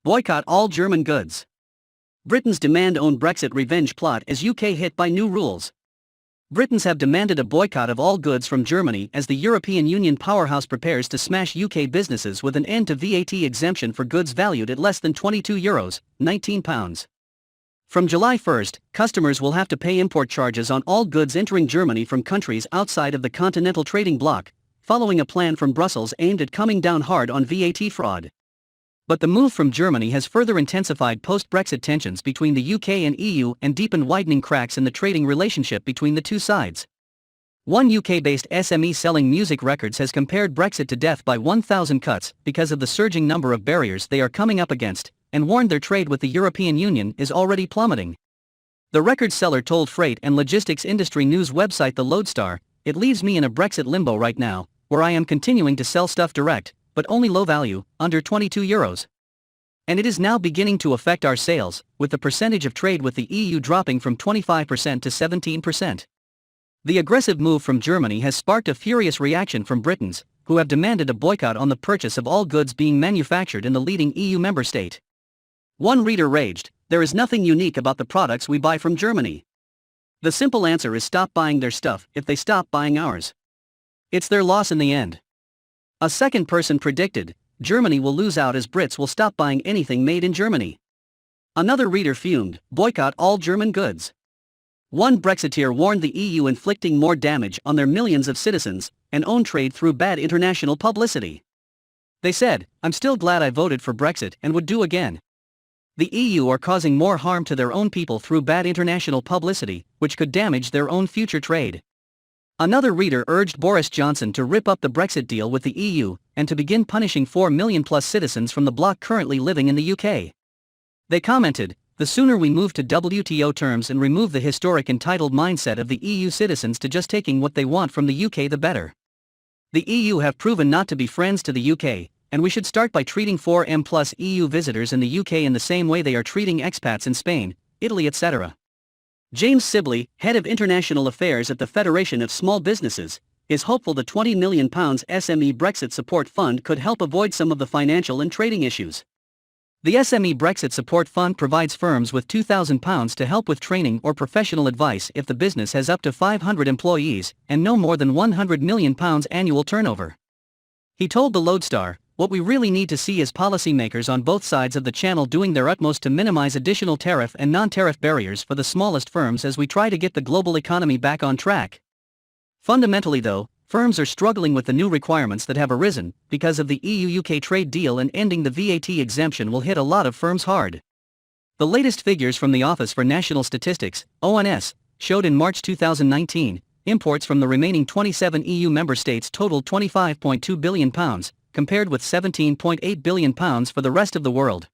Boycott all German goods. Britain's demand-own Brexit revenge plot as UK hit by new rules. Britons have demanded a boycott of all goods from Germany as the European Union powerhouse prepares to smash UK businesses with an end to VAT exemption for goods valued at less than €22, £19. From July 1, customers will have to pay import charges on all goods entering Germany from countries outside of the continental trading bloc, following a plan from Brussels aimed at coming down hard on VAT fraud. But the move from Germany has further intensified post-Brexit tensions between the UK and EU and deepened widening cracks in the trading relationship between the two sides. One UK-based SME selling music records has compared Brexit to death by 1,000 cuts because of the surging number of barriers they are coming up against, and warned their trade with the European Union is already plummeting. The record seller told freight and logistics industry news website The Lodestar, "It leaves me in a Brexit limbo right now, where I am continuing to sell stuff direct, but only low value, under €22. And it is now beginning to affect our sales, with the percentage of trade with the EU dropping from 25% to 17%. The aggressive move from Germany has sparked a furious reaction from Britons, who have demanded a boycott on the purchase of all goods being manufactured in the leading EU member state. One reader raged, "There is nothing unique about the products we buy from Germany. The simple answer is stop buying their stuff if they stop buying ours. It's their loss in the end." A second person predicted, "Germany will lose out as Brits will stop buying anything made in Germany." Another reader fumed, "Boycott all German goods." One Brexiteer warned the EU inflicting more damage on their millions of citizens and own trade through bad international publicity. They said, "I'm still glad I voted for Brexit and would do again. The EU are causing more harm to their own people through bad international publicity, which could damage their own future trade." Another reader urged Boris Johnson to rip up the Brexit deal with the EU, and to begin punishing 4 million plus citizens from the bloc currently living in the UK. They commented, "The sooner we move to WTO terms and remove the historic entitled mindset of the EU citizens to just taking what they want from the UK, the better. The EU have proven not to be friends to the UK, and we should start by treating 4M plus EU visitors in the UK in the same way they are treating expats in Spain, Italy, etc." James Sibley, head of international affairs at the Federation of Small Businesses, is hopeful the £20 million SME Brexit Support Fund could help avoid some of the financial and trading issues. The SME Brexit Support Fund provides firms with £2,000 to help with training or professional advice if the business has up to 500 employees and no more than £100 million annual turnover. He told the Lodestar, "What we really need to see is policymakers on both sides of the channel doing their utmost to minimize additional tariff and non-tariff barriers for the smallest firms as we try to get the global economy back on track." Fundamentally though, firms are struggling with the new requirements that have arisen because of the EU-UK trade deal, and ending the VAT exemption will hit a lot of firms hard. The latest figures from the Office for National Statistics, ONS, showed in March 2019, imports from the remaining 27 EU member states totaled £25.2 billion, compared with £17.8 billion for the rest of the world.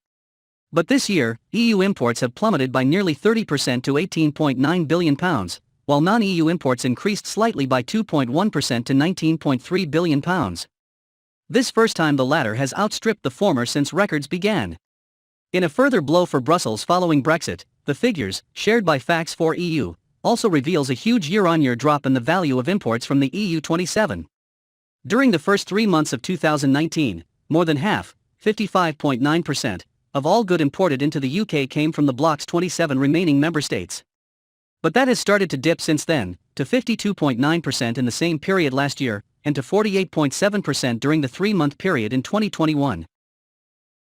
But this year, EU imports have plummeted by nearly 30% to £18.9 billion, while non-EU imports increased slightly by 2.1% to £19.3 billion. This first time the latter has outstripped the former since records began. In a further blow for Brussels following Brexit, the figures, shared by Facts4EU, also reveals a huge year-on-year drop in the value of imports from the EU 27. During the first 3 months of 2019, more than half, 55.9%, of all good imported into the UK came from the bloc's 27 remaining member states. But that has started to dip since then, to 52.9% in the same period last year, and to 48.7% during the 3-month period in 2021.